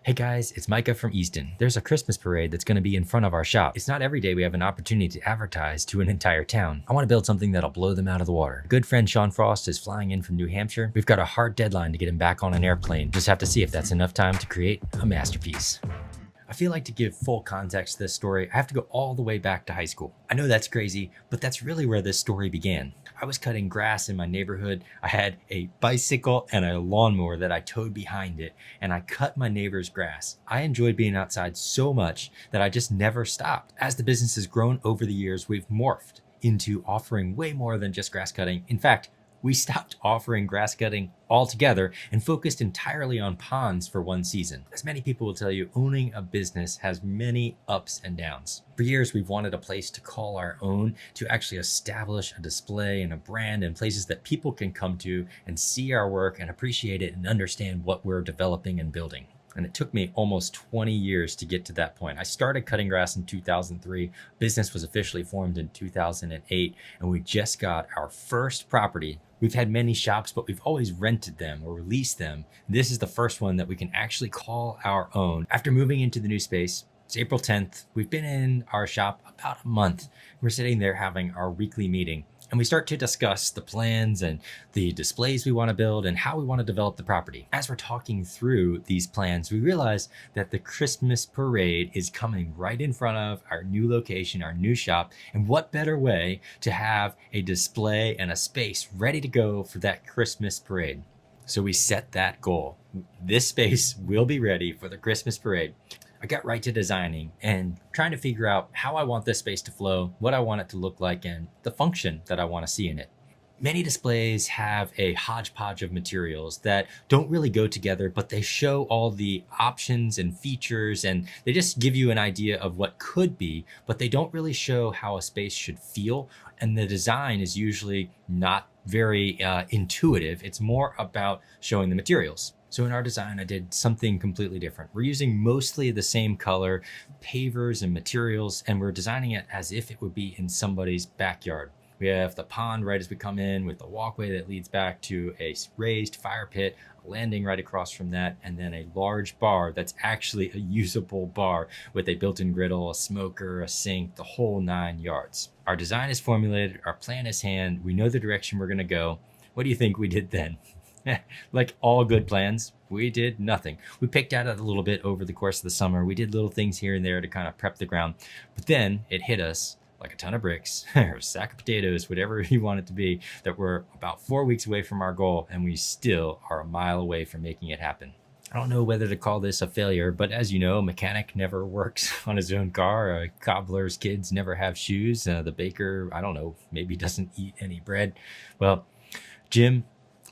Hey guys, it's Micah from Easton. There's a Christmas parade that's going to be in front of our shop. It's not every day we have an opportunity to advertise to an entire town. I want to build something that'll blow them out of the water. Good friend Sean Frost is flying in from New Hampshire. We've got a hard deadline to get him back on an airplane. Just have to see if that's enough time to create a masterpiece. I feel like to give full context to this story, I have to go all the way back to high school. I know that's crazy, but that's really where this story began. I was cutting grass in my neighborhood. I had a bicycle and a lawnmower that I towed behind it, and I cut my neighbor's grass. I enjoyed being outside so much that I just never stopped. As the business has grown over the years, we've morphed into offering way more than just grass cutting. In fact, we stopped offering grass cutting altogether and focused entirely on ponds for one season. As many people will tell you, owning a business has many ups and downs. For years, we've wanted a place to call our own, to actually establish a display and a brand and places that people can come to and see our work and appreciate it and understand what we're developing and building. And it took me almost 20 years to get to that point. I started cutting grass in 2003. Business was officially formed in 2008, and we just got our first property. We've had many shops, but we've always rented them or leased them. This is the first one that we can actually call our own. After moving into the new space, it's April 10th. We've been in our shop about a month. We're sitting there having our weekly meeting, and we start to discuss the plans and the displays we want to build and how we want to develop the property. As we're talking through these plans, we realize that the Christmas parade is coming right in front of our new location, our new shop. And what better way to have a display and a space ready to go for that Christmas parade? So we set that goal. This space will be ready for the Christmas parade. I got right to designing and trying to figure out how I want this space to flow, what I want it to look like, and the function that I want to see in it. Many displays have a hodgepodge of materials that don't really go together, but they show all the options and features, and they just give you an idea of what could be, but they don't really show how a space should feel. And the design is usually not very intuitive. It's more about showing the materials. So in our design, I did something completely different. We're using mostly the same color, pavers and materials, and we're designing it as if it would be in somebody's backyard. We have the pond right as we come in with the walkway that leads back to a raised fire pit, a landing right across from that, and then a large bar that's actually a usable bar with a built-in griddle, a smoker, a sink, the whole 9 yards. Our design is formulated, our plan is hand, we know the direction we're gonna go. What do you think we did then? Like all good plans, we did nothing. We picked at it a little bit over the course of the summer. We did little things here and there to kind of prep the ground. But then it hit us like a ton of bricks or a sack of potatoes, whatever you want it to be, that we're about 4 weeks away from our goal, and we still are a mile away from making it happen. I don't know whether to call this a failure, but as you know, a mechanic never works on his own car. A cobbler's kids never have shoes. The baker, I don't know, maybe doesn't eat any bread. Well, Jim,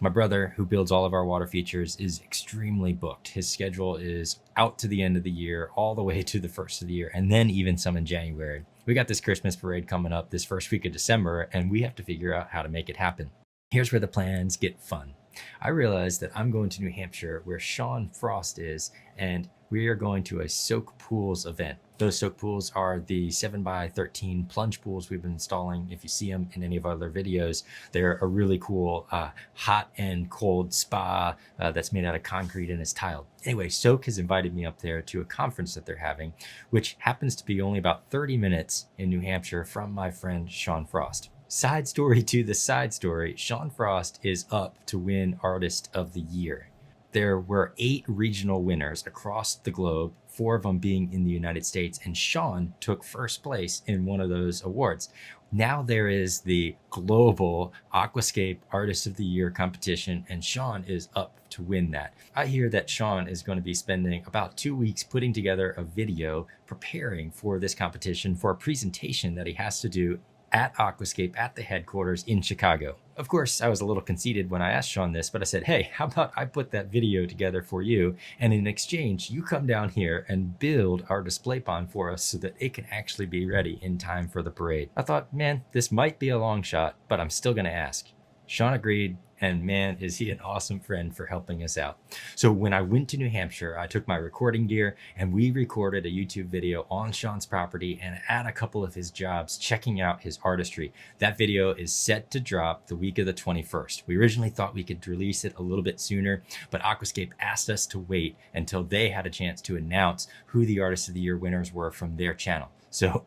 my brother, who builds all of our water features, is extremely booked. His schedule is out to the end of the year, all the way to the first of the year, and then even some in January. We got this Christmas parade coming up this first week of December, and we have to figure out how to make it happen. Here's where the plans get fun. I realized that I'm going to New Hampshire, where Sean Frost is, and we are going to a soak pools event. Those soak pools are the 7x13 plunge pools we've been installing. If you see them in any of our other videos, they're a really cool hot and cold spa that's made out of concrete and is tiled. Anyway, Soak has invited me up there to a conference that they're having, which happens to be only about 30 minutes in New Hampshire from my friend Sean Frost. Side story to the side story, Sean Frost is up to win Artist of the Year. There were 8 regional winners across the globe, 4 of them being in the United States, and Sean took first place in one of those awards. Now there is the global Aquascape Artist of the Year competition, and Sean is up to win that. I hear that Sean is going to be spending about 2 weeks putting together a video preparing for this competition for a presentation that he has to do at Aquascape at the headquarters in Chicago. Of course, I was a little conceited when I asked Sean this, but I said, hey, how about I put that video together for you, and in exchange, you come down here and build our display pond for us so that it can actually be ready in time for the parade. I thought, man, this might be a long shot, but I'm still gonna ask. Sean agreed, and man, is he an awesome friend for helping us out. So when I went to New Hampshire, I took my recording gear and we recorded a YouTube video on Sean's property and at a couple of his jobs, checking out his artistry. That video is set to drop the week of the 21st. We originally thought we could release it a little bit sooner, but Aquascape asked us to wait until they had a chance to announce who the Artist of the Year winners were from their channel. So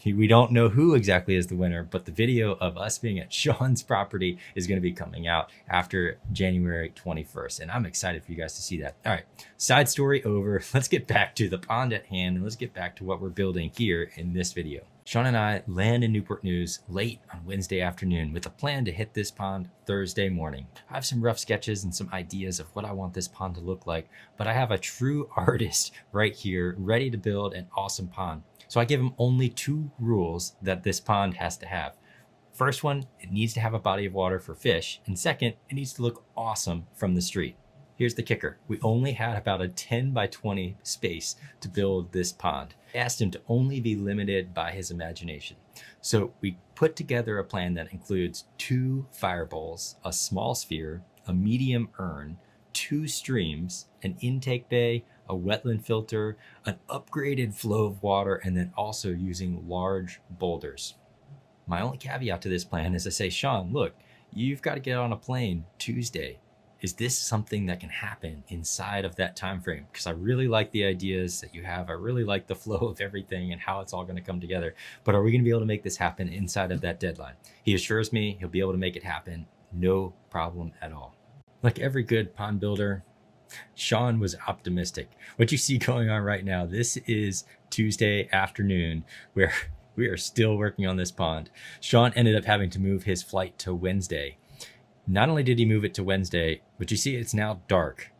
we don't know who exactly is the winner, but the video of us being at Sean's property is going to be coming out after January 21st. And I'm excited for you guys to see that. All right, side story over. Let's get back to the pond at hand and let's get back to what we're building here in this video. Sean and I land in Newport News late on Wednesday afternoon with a plan to hit this pond Thursday morning. I have some rough sketches and some ideas of what I want this pond to look like, but I have a true artist right here ready to build an awesome pond. So I give him only 2 rules that this pond has to have. First one, it needs to have a body of water for fish. And second, it needs to look awesome from the street. Here's the kicker. We only had about a 10 by 20 space to build this pond. I asked him to only be limited by his imagination. So we put together a plan that includes 2 fire bowls, a small sphere, a medium urn, 2 streams, an intake bay, a wetland filter, an upgraded flow of water, and then also using large boulders. My only caveat to this plan is I say, Sean, look, you've got to get on a plane Tuesday. Is this something that can happen inside of that time frame? Because I really like the ideas that you have. I really like the flow of everything and how it's all going to come together. But are we going to be able to make this happen inside of that deadline? He assures me he'll be able to make it happen. No problem at all. Like every good pond builder, Sean was optimistic. What you see going on right now, this is Tuesday afternoon where we are still working on this pond. Sean ended up having to move his flight to Wednesday. Not only did he move it to Wednesday, but you see it's now dark.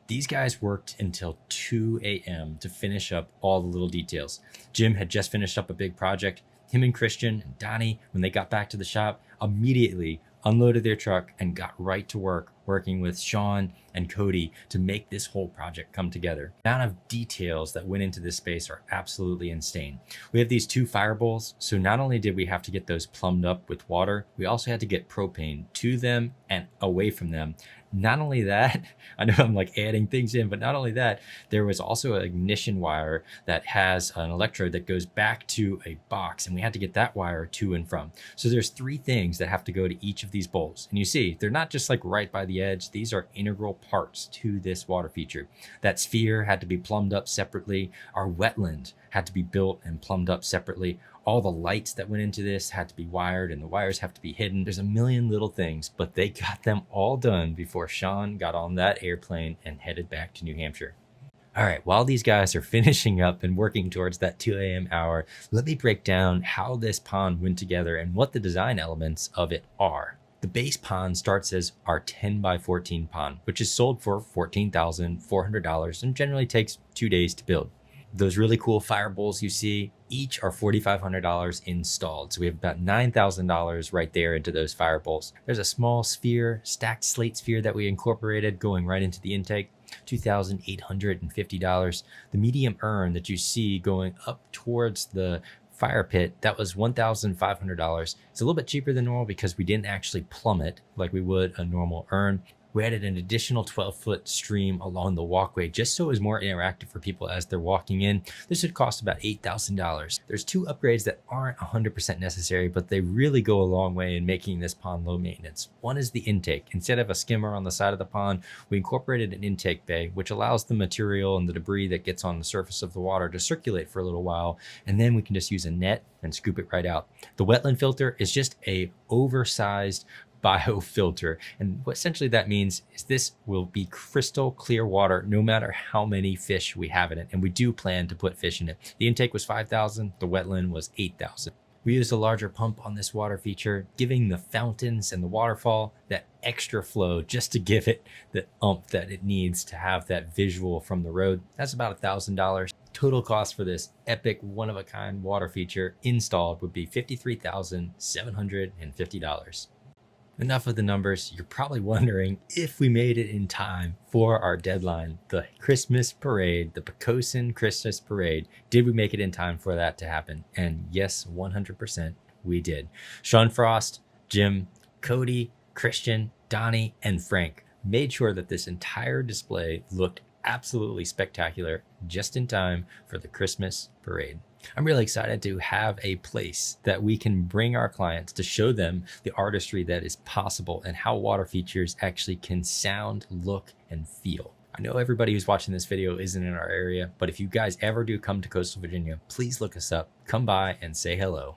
These guys worked until 2 a.m. to finish up all the little details. Jim had just finished up a big project. Him and Christian and Donnie, when they got back to the shop, immediately unloaded their truck and got right to work working with Sean and Cody to make this whole project come together. The amount of details that went into this space are absolutely insane. We have these 2 fire bowls, so not only did we have to get those plumbed up with water, we also had to get propane to them and away from them. Not only that, I know I'm like adding things in, but not only that, there was also an ignition wire that has an electrode that goes back to a box, and we had to get that wire to and from. So there's 3 things that have to go to each of these bowls. And you see, they're not just like right by the edge. These are integral parts to this water feature. That sphere had to be plumbed up separately. Our wetland had to be built and plumbed up separately. All the lights that went into this had to be wired and the wires have to be hidden. There's a million little things, but they got them all done before Sean got on that airplane and headed back to New Hampshire. All right, while these guys are finishing up and working towards that 2 a.m. hour, let me break down how this pond went together and what the design elements of it are. The base pond starts as our 10 by 14 pond, which is sold for $14,400 and generally takes 2 days to build. Those really cool fire bowls you see, each are $4,500 installed. So we have about $9,000 right there into those fire bowls. There's a small sphere, stacked slate sphere that we incorporated going right into the intake, $2,850. The medium urn that you see going up towards the fire pit, that was $1,500. It's a little bit cheaper than normal because we didn't actually plumb it like we would a normal urn. We added an additional 12-foot stream along the walkway just so it was more interactive for people as they're walking in. This would cost about $8,000. There's 2 upgrades that aren't 100% necessary, but they really go a long way in making this pond low maintenance. One is the intake. Instead of a skimmer on the side of the pond, we incorporated an intake bay, which allows the material and the debris that gets on the surface of the water to circulate for a little while, and then we can just use a net and scoop it right out. The wetland filter is just a oversized biofilter, and what essentially that means is this will be crystal clear water no matter how many fish we have in it, and we do plan to put fish in it. The intake was 5,000, the wetland was 8,000. We used a larger pump on this water feature, giving the fountains and the waterfall that extra flow just to give it the oomph that it needs to have that visual from the road. That's about $1,000. Total cost for this epic one-of-a-kind water feature installed would be $53,750. Enough of the numbers. You're probably wondering if we made it in time for our deadline, the Christmas parade, the Pocosin Christmas parade. Did we make it in time for that to happen? And yes, 100% we did. Sean Frost, Jim, Cody, Christian, Donnie, and Frank made sure that this entire display looked absolutely spectacular just in time for the Christmas parade. I'm really excited to have a place that we can bring our clients to show them the artistry that is possible and how water features actually can sound, look, and feel. I know everybody who's watching this video isn't in our area, but if you guys ever do come to coastal Virginia, please look us up, come by and say hello.